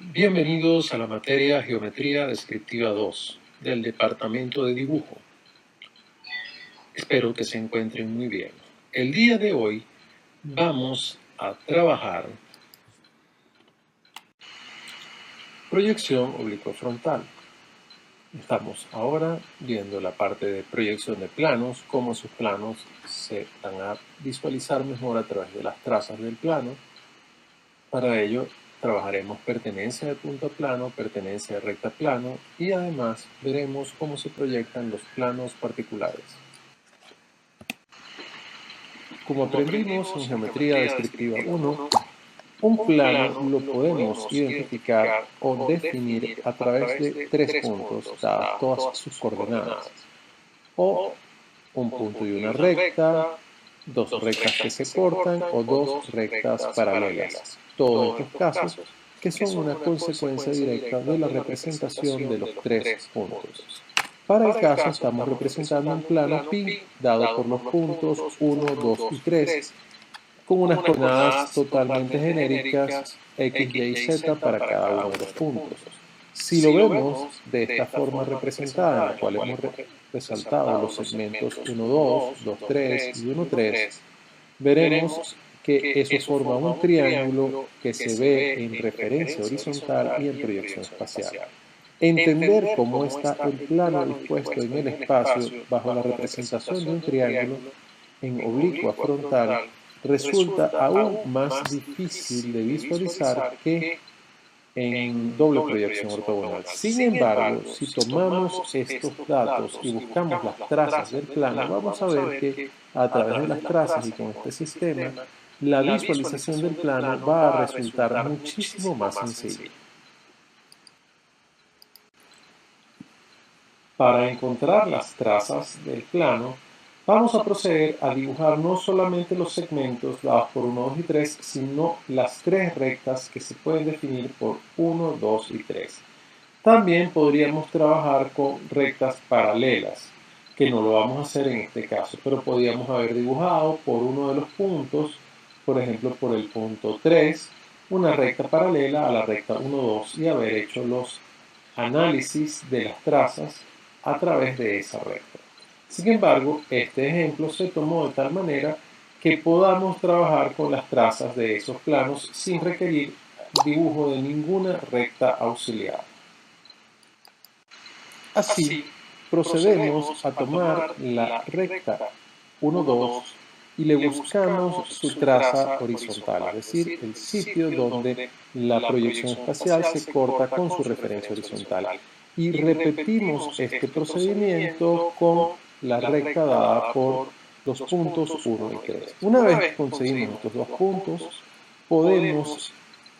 Bienvenidos a la materia Geometría Descriptiva 2 del Departamento de Dibujo. Espero que se encuentren muy bien. El día de hoy vamos a trabajar proyección oblicuo-frontal. Estamos ahora viendo la parte de proyección de planos, cómo sus planos se van a visualizar mejor a través de las trazas del plano. Para ello trabajaremos pertenencia de punto plano, pertenencia de recta plano y además veremos cómo se proyectan los planos particulares. Como aprendimos en Geometría Descriptiva 1, un plano lo podemos identificar o definir a través de tres puntos dadas todas sus coordenadas, o un punto y una recta, dos rectas que se cortan o dos rectas paralelas. Todos estos casos que son una consecuencia directa de la representación de los tres puntos. Para el caso estamos representando un plano pi dado por los puntos 1, 2 y 3 con unas coordenadas totalmente genéricas x, y y z para cada uno de los puntos. Si lo vemos de esta forma representada, en la cual hemos resaltado los segmentos 1, 2, 2, 3 y 1, 3, veremos que eso forma un triángulo que se ve en referencia horizontal y en proyección espacial. Entender cómo está el plano dispuesto en el espacio bajo la representación de un triángulo en oblicua frontal resulta aún más difícil de visualizar que en doble proyección ortogonal. Sin embargo, si tomamos estos datos y buscamos las trazas del plano, vamos a ver que a través de las trazas y con este sistema, la visualización del plano va a resultar muchísimo más sencilla. Para encontrar las trazas del plano, vamos a proceder a dibujar no solamente los segmentos dados por 1, 2 y 3, sino las tres rectas que se pueden definir por 1, 2 y 3. También podríamos trabajar con rectas paralelas, que no lo vamos a hacer en este caso, pero podríamos haber dibujado por uno de los puntos, por ejemplo por el punto 3, una recta paralela a la recta 1, 2 y haber hecho los análisis de las trazas a través de esa recta. Sin embargo, este ejemplo se tomó de tal manera que podamos trabajar con las trazas de esos planos sin requerir dibujo de ninguna recta auxiliar. Así, procedemos a tomar la recta 1, 2 y le buscamos su traza horizontal, es decir, el sitio donde la proyección espacial se corta con su referencia horizontal. Y repetimos este procedimiento con la recta dada por los puntos 1 y 3. Una vez conseguimos estos dos puntos, podemos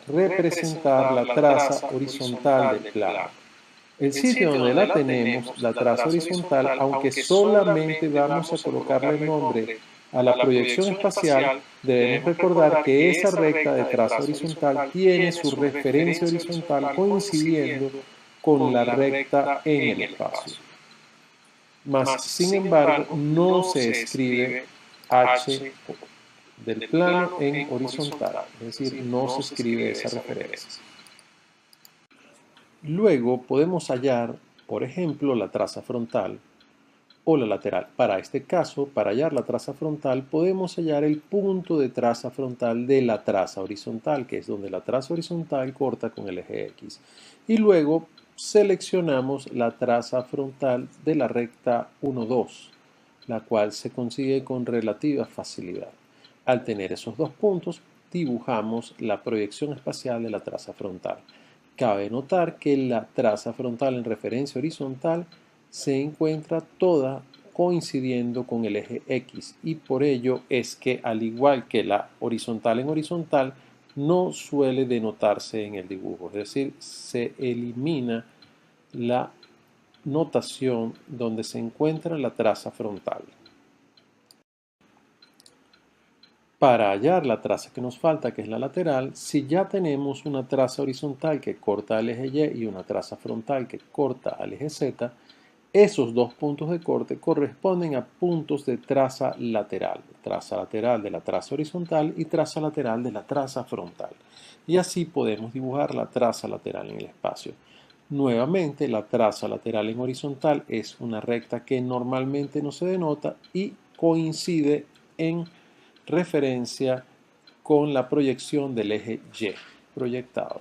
representar la traza horizontal del plano. El sitio donde la tenemos, la traza horizontal, aunque solamente vamos a colocarle el nombre a la proyección espacial, debemos recordar que esa recta de traza horizontal tiene su referencia horizontal coincidiendo con la recta en el espacio. Mas, sin embargo, no se escribe h del plano en horizontal, es decir, no se escribe esa referencia. Luego podemos hallar, por ejemplo, la traza frontal o la lateral. Para este caso, para hallar la traza frontal, podemos hallar el punto de traza frontal de la traza horizontal, que es donde la traza horizontal corta con el eje X. Y luego seleccionamos la traza frontal de la recta 1, 2, la cual se consigue con relativa facilidad. Al tener esos dos puntos, dibujamos la proyección espacial de la traza frontal. Cabe notar que la traza frontal en referencia horizontal se encuentra toda coincidiendo con el eje X y por ello es que al igual que la horizontal en horizontal no suele denotarse en el dibujo, es decir, se elimina la notación donde se encuentra la traza frontal. Para hallar la traza que nos falta, que es la lateral, si ya tenemos una traza horizontal que corta al eje Y y una traza frontal que corta al eje Z, Esos dos puntos de corte corresponden a puntos de traza lateral de la traza horizontal y traza lateral de la traza frontal. Y así podemos dibujar la traza lateral en el espacio. Nuevamente, la traza lateral en horizontal es una recta que normalmente no se denota y coincide en referencia con la proyección del eje Y proyectado.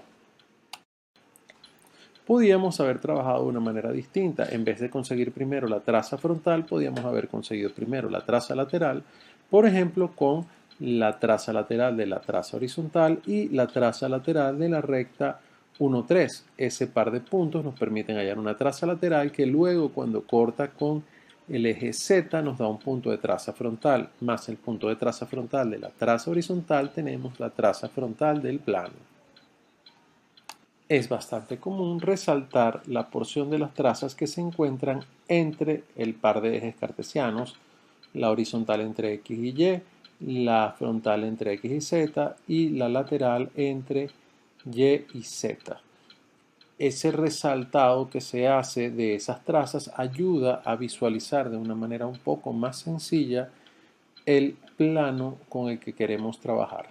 Podíamos haber trabajado de una manera distinta. En vez de conseguir primero la traza frontal, podíamos haber conseguido primero la traza lateral, por ejemplo, con la traza lateral de la traza horizontal y la traza lateral de la recta 1, 3. Ese par de puntos nos permiten hallar una traza lateral que luego, cuando corta con el eje Z, nos da un punto de traza frontal, más el punto de traza frontal de la traza horizontal, tenemos la traza frontal del plano. Es bastante común resaltar la porción de las trazas que se encuentran entre el par de ejes cartesianos, la horizontal entre X y Y, la frontal entre X y Z y la lateral entre Y y Z. Ese resaltado que se hace de esas trazas ayuda a visualizar de una manera un poco más sencilla el plano con el que queremos trabajar.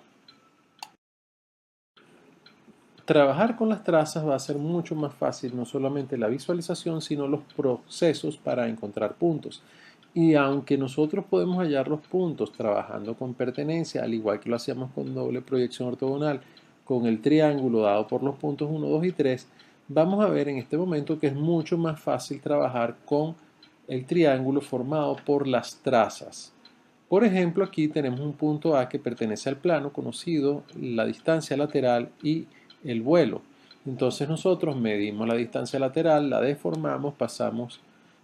Trabajar con las trazas va a ser mucho más fácil, no solamente la visualización, sino los procesos para encontrar puntos. Y aunque nosotros podemos hallar los puntos trabajando con pertenencia, al igual que lo hacíamos con doble proyección ortogonal, con el triángulo dado por los puntos 1, 2 y 3, vamos a ver en este momento que es mucho más fácil trabajar con el triángulo formado por las trazas. Por ejemplo, aquí tenemos un punto A que pertenece al plano conocido, la distancia lateral y el vuelo. Entonces nosotros medimos la distancia lateral, la deformamos, pasamos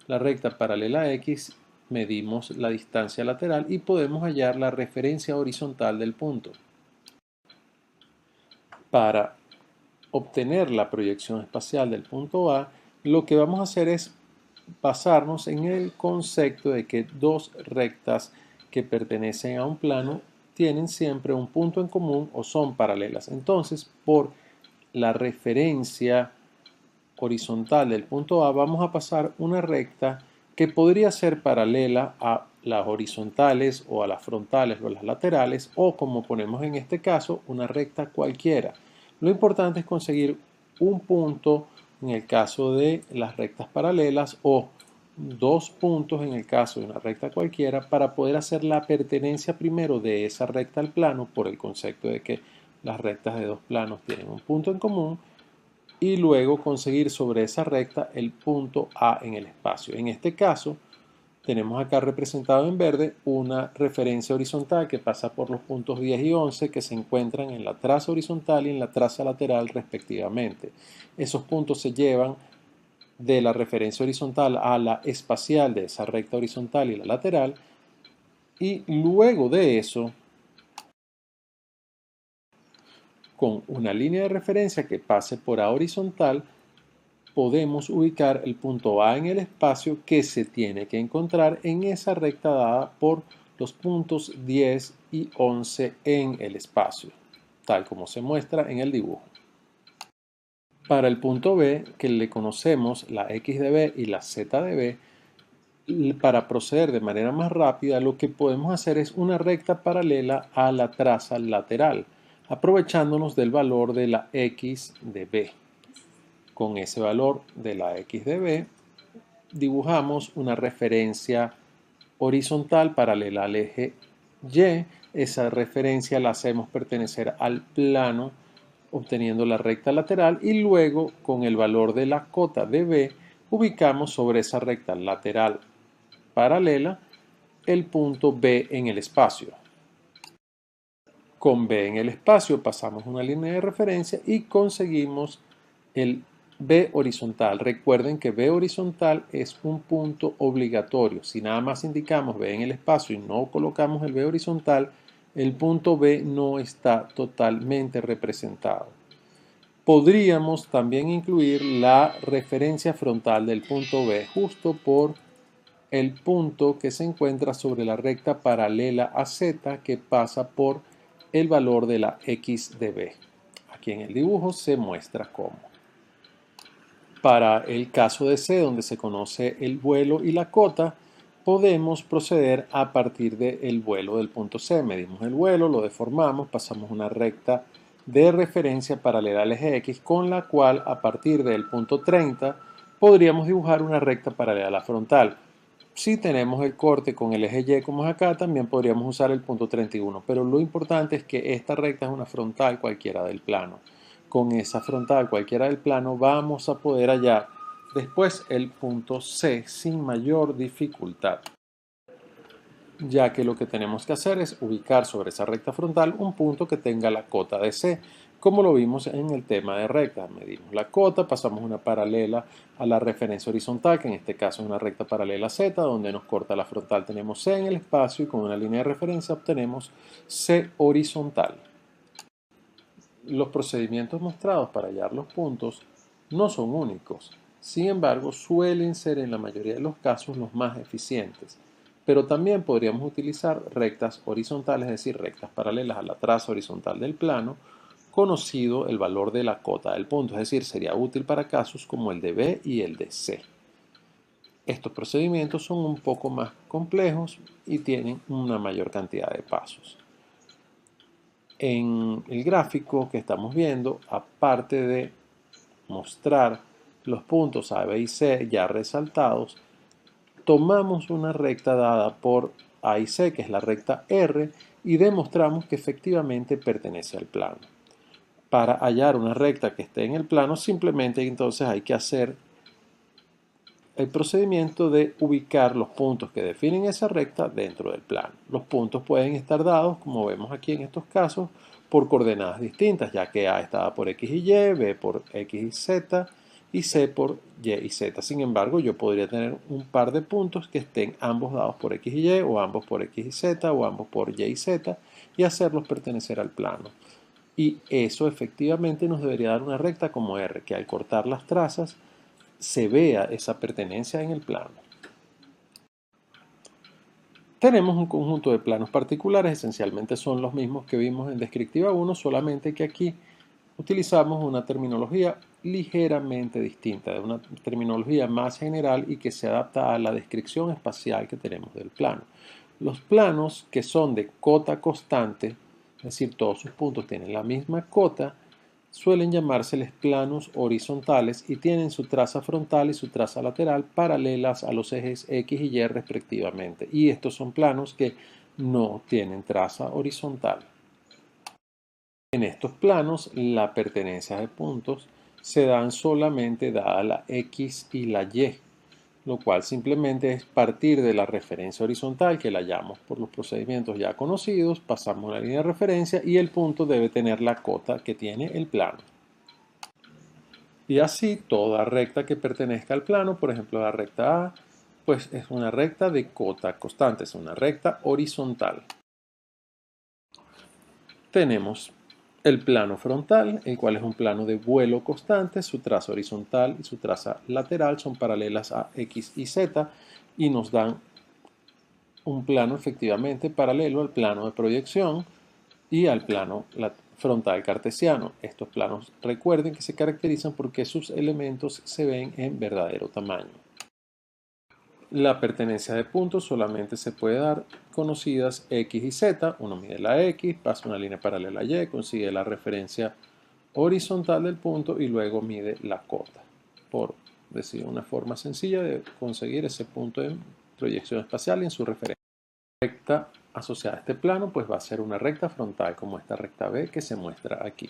la recta paralela a X, medimos la distancia lateral y podemos hallar la referencia horizontal del punto. Para obtener la proyección espacial del punto A, lo que vamos a hacer es basarnos en el concepto de que dos rectas que pertenecen a un plano tienen siempre un punto en común o son paralelas. Entonces, por la referencia horizontal del punto A, vamos a pasar una recta que podría ser paralela a las horizontales o a las frontales o a las laterales, o como ponemos en este caso, una recta cualquiera. Lo importante es conseguir un punto en el caso de las rectas paralelas o dos puntos en el caso de una recta cualquiera para poder hacer la pertenencia primero de esa recta al plano por el concepto de que las rectas de dos planos tienen un punto en común y luego conseguir sobre esa recta el punto A en el espacio. En este caso, tenemos acá representado en verde una referencia horizontal que pasa por los puntos 10 y 11 que se encuentran en la traza horizontal y en la traza lateral respectivamente. Esos puntos se llevan de la referencia horizontal a la espacial de esa recta horizontal y la lateral, y luego de eso, con una línea de referencia que pase por A horizontal, podemos ubicar el punto A en el espacio que se tiene que encontrar en esa recta dada por los puntos 10 y 11 en el espacio, tal como se muestra en el dibujo. Para el punto B, que le conocemos la X de B y la Z de B, para proceder de manera más rápida, lo que podemos hacer es una recta paralela a la traza lateral, aprovechándonos del valor de la X de B. Con ese valor de la X de B, dibujamos una referencia horizontal paralela al eje Y. Esa referencia la hacemos pertenecer al plano obteniendo la recta lateral y luego con el valor de la cota de B ubicamos sobre esa recta lateral paralela el punto B en el espacio. Con B en el espacio pasamos una línea de referencia y conseguimos el B horizontal. Recuerden que B horizontal es un punto obligatorio. Si nada más indicamos B en el espacio y no colocamos el B horizontal, el punto B no está totalmente representado. Podríamos también incluir la referencia frontal del punto B justo por el punto que se encuentra sobre la recta paralela a Z que pasa por el valor de la X de B. Aquí en el dibujo se muestra cómo. Para el caso de C, donde se conoce el vuelo y la cota, podemos proceder a partir del vuelo del punto C. Medimos el vuelo, lo deformamos, pasamos una recta de referencia paralela al eje X, con la cual a partir del punto 30 podríamos dibujar una recta paralela a la frontal. Si tenemos el corte con el eje Y como es acá, también podríamos usar el punto 31, pero lo importante es que esta recta es una frontal cualquiera del plano. Con esa frontal cualquiera del plano vamos a poder hallar después el punto C sin mayor dificultad, ya que lo que tenemos que hacer es ubicar sobre esa recta frontal un punto que tenga la cota de C, como lo vimos en el tema de rectas. Medimos la cota, pasamos una paralela a la referencia horizontal, que en este caso es una recta paralela a Z, donde nos corta la frontal tenemos C en el espacio y con una línea de referencia obtenemos C horizontal. Los procedimientos mostrados para hallar los puntos no son únicos, sin embargo suelen ser en la mayoría de los casos los más eficientes, pero también podríamos utilizar rectas horizontales, es decir, rectas paralelas a la traza horizontal del plano, conocido el valor de la cota del punto, es decir, sería útil para casos como el de B y el de C. Estos procedimientos son un poco más complejos y tienen una mayor cantidad de pasos. En el gráfico que estamos viendo, aparte de mostrar los puntos A, B y C ya resaltados, tomamos una recta dada por A y C, que es la recta R, y demostramos que efectivamente pertenece al plano. Para hallar una recta que esté en el plano, simplemente entonces hay que hacer el procedimiento de ubicar los puntos que definen esa recta dentro del plano. Los puntos pueden estar dados, como vemos aquí en estos casos, por coordenadas distintas, ya que A está dada por X y Y, B por X y Z y C por Y y Z. Sin embargo, yo podría tener un par de puntos que estén ambos dados por X y Y, o ambos por X y Z, o ambos por Y y Z, y hacerlos pertenecer al plano. Y eso efectivamente nos debería dar una recta como R, que al cortar las trazas se vea esa pertenencia en el plano. Tenemos un conjunto de planos particulares, esencialmente son los mismos que vimos en descriptiva 1, solamente que aquí utilizamos una terminología ligeramente distinta, una terminología más general y que se adapta a la descripción espacial que tenemos del plano. Los planos que son de cota constante, es decir, todos sus puntos tienen la misma cota, suelen llamárseles planos horizontales y tienen su traza frontal y su traza lateral paralelas a los ejes X y Y respectivamente. Y estos son planos que no tienen traza horizontal. En estos planos, la pertenencia de puntos se dan solamente dada la X y la Y, lo cual simplemente es partir de la referencia horizontal que la hallamos por los procedimientos ya conocidos, pasamos la línea de referencia y el punto debe tener la cota que tiene el plano. Y así toda recta que pertenezca al plano, por ejemplo la recta A, pues es una recta de cota constante, es una recta horizontal. Tenemos el plano frontal, el cual es un plano de vuelo constante, su traza horizontal y su traza lateral son paralelas a X y Z y nos dan un plano efectivamente paralelo al plano de proyección y al plano frontal cartesiano. Estos planos recuerden que se caracterizan porque sus elementos se ven en verdadero tamaño. La pertenencia de puntos solamente se puede dar conocidas X y Z. Uno mide la X, pasa una línea paralela a Y, consigue la referencia horizontal del punto y luego mide la cota. Por decir una forma sencilla de conseguir ese punto en proyección espacial y en su referencia. La recta asociada a este plano pues va a ser una recta frontal como esta recta B que se muestra aquí.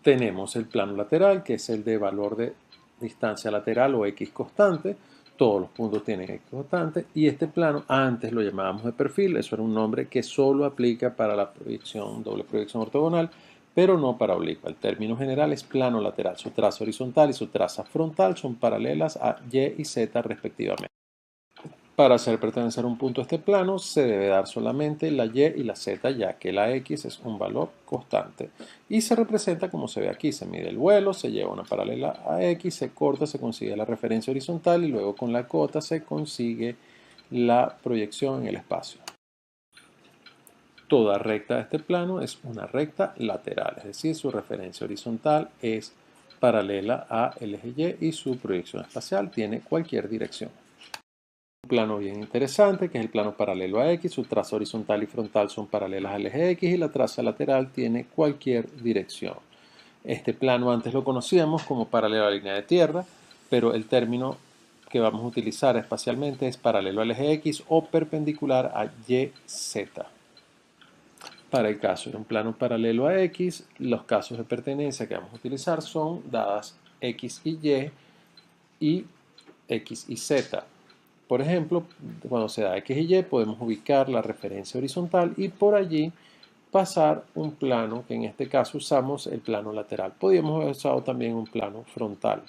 Tenemos el plano lateral, que es el de valor de distancia lateral o X constante. Todos los puntos tienen X constante. Y este plano, antes lo llamábamos de perfil. Eso era un nombre que solo aplica para la proyección, doble proyección ortogonal, pero no para oblicua. El término general es plano lateral. Su traza horizontal y su traza frontal son paralelas a Y y Z respectivamente. Para hacer pertenecer un punto a este plano se debe dar solamente la Y y la Z, ya que la X es un valor constante. Y se representa como se ve aquí, se mide el vuelo, se lleva una paralela a X, se corta, se consigue la referencia horizontal y luego con la cota se consigue la proyección en el espacio. Toda recta de este plano es una recta lateral, es decir, su referencia horizontal es paralela al eje Y y su proyección espacial tiene cualquier dirección. Un plano bien interesante que es el plano paralelo a X, su traza horizontal y frontal son paralelas al eje X y la traza lateral tiene cualquier dirección. Este plano antes lo conocíamos como paralelo a la línea de tierra, pero el término que vamos a utilizar espacialmente es paralelo al eje X o perpendicular a YZ. Para el caso de un plano paralelo a X, los casos de pertenencia que vamos a utilizar son dadas X y Y X y Z. Por ejemplo, cuando se da X y Y podemos ubicar la referencia horizontal y por allí pasar un plano, que en este caso usamos el plano lateral. Podríamos haber usado también un plano frontal,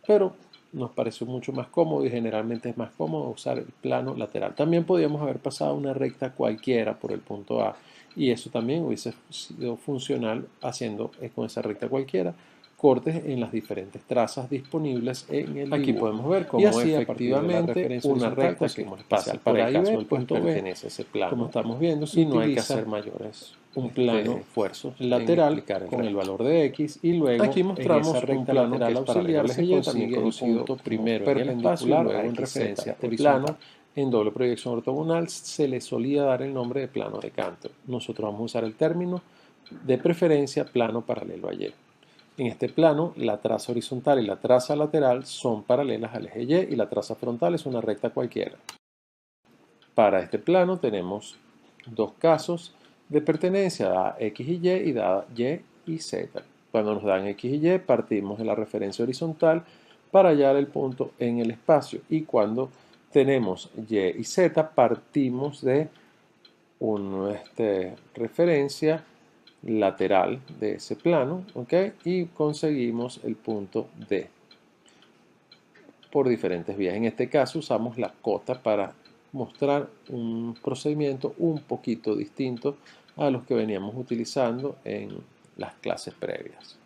pero nos pareció mucho más cómodo y generalmente es más cómodo usar el plano lateral. También podríamos haber pasado una recta cualquiera por el punto A y eso también hubiese sido funcional haciendo con esa recta cualquiera cortes en las diferentes trazas disponibles en el dibujo. Aquí podemos ver cómo efectivamente una recta que pasa por ahí B, pues pertenece a ese plano. Como estamos viendo, si no hay que hacer mayores un plano esfuerzos lateral con el valor de X y luego aquí mostramos un plano lateral auxiliar se consigue el punto primero perpendicular luego en referencia a este plano en doble proyección ortogonal se le solía dar el nombre de plano de Cantor. Nosotros vamos a usar el término de preferencia plano paralelo a Y. En este plano, la traza horizontal y la traza lateral son paralelas al eje Y y la traza frontal es una recta cualquiera. Para este plano tenemos dos casos de pertenencia, dada X y Y dada Y y Z. Cuando nos dan X y Y, partimos de la referencia horizontal para hallar el punto en el espacio. Y cuando tenemos Y y Z, partimos de una referencia lateral de ese plano, ¿ok? Y conseguimos el punto D por diferentes vías. En este caso usamos la cota para mostrar un procedimiento un poquito distinto a los que veníamos utilizando en las clases previas.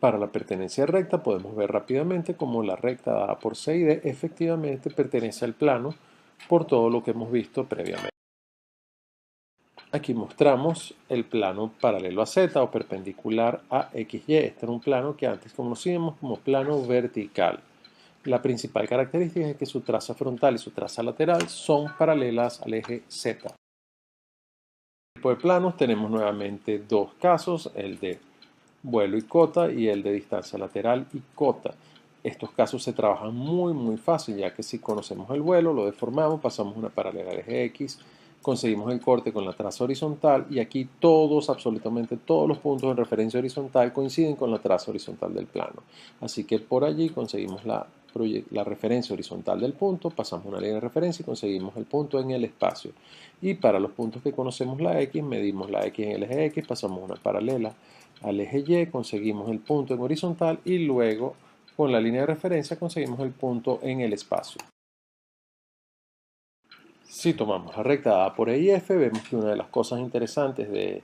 Para la pertenencia recta podemos ver rápidamente cómo la recta dada por C y D efectivamente pertenece al plano por todo lo que hemos visto previamente. Aquí mostramos el plano paralelo a Z o perpendicular a XY. Este era un plano que antes conocíamos como plano vertical. La principal característica es que su traza frontal y su traza lateral son paralelas al eje Z. Tipo de planos tenemos nuevamente dos casos, el de vuelo y cota y el de distancia lateral y cota. Estos casos se trabajan muy fácil, ya que si conocemos el vuelo, lo deformamos, pasamos una paralela al eje X, conseguimos el corte con la traza horizontal y aquí todos, absolutamente todos los puntos en referencia horizontal coinciden con la traza horizontal del plano. Así que por allí conseguimos la referencia horizontal del punto, pasamos una línea de referencia y conseguimos el punto en el espacio. Y para los puntos que conocemos la X, medimos la X en el eje X, pasamos una paralela al eje Y, conseguimos el punto en horizontal y luego con la línea de referencia conseguimos el punto en el espacio. Si tomamos la recta dada por E y F, vemos que una de las cosas interesantes de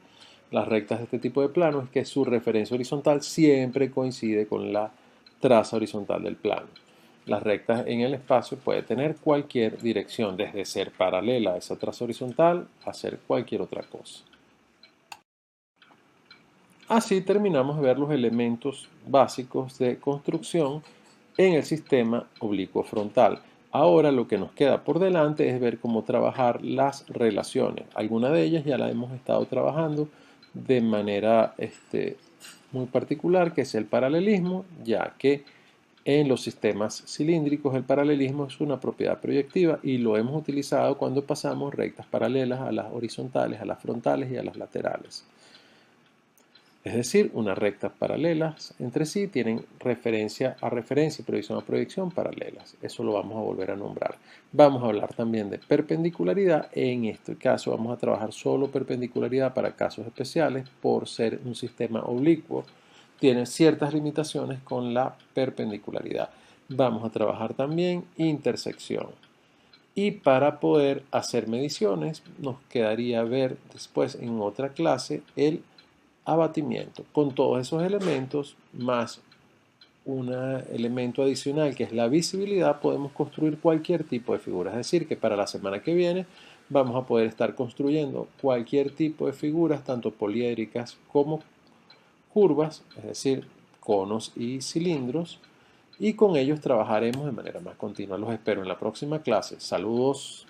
las rectas de este tipo de plano es que su referencia horizontal siempre coincide con la traza horizontal del plano. Las rectas en el espacio pueden tener cualquier dirección, desde ser paralela a esa traza horizontal a ser cualquier otra cosa. Así terminamos de ver los elementos básicos de construcción en el sistema oblicuo frontal. Ahora lo que nos queda por delante es ver cómo trabajar las relaciones. Algunas de ellas ya las hemos estado trabajando de manera muy particular, que es el paralelismo, ya que en los sistemas cilíndricos el paralelismo es una propiedad proyectiva y lo hemos utilizado cuando pasamos rectas paralelas a las horizontales, a las frontales y a las laterales. Es decir, unas rectas paralelas entre sí tienen referencia a referencia y proyección a proyección paralelas. Eso lo vamos a volver a nombrar. Vamos a hablar también de perpendicularidad. En este caso vamos a trabajar solo perpendicularidad para casos especiales por ser un sistema oblicuo. Tiene ciertas limitaciones con la perpendicularidad. Vamos a trabajar también intersección. Y para poder hacer mediciones nos quedaría ver después en otra clase el abatimiento. Con todos esos elementos más un elemento adicional que es la visibilidad, podemos construir cualquier tipo de figura. Es decir, que para la semana que viene vamos a poder estar construyendo cualquier tipo de figuras, tanto poliédricas como curvas, es decir, conos y cilindros, y con ellos trabajaremos de manera más continua. Los espero en la próxima clase. Saludos.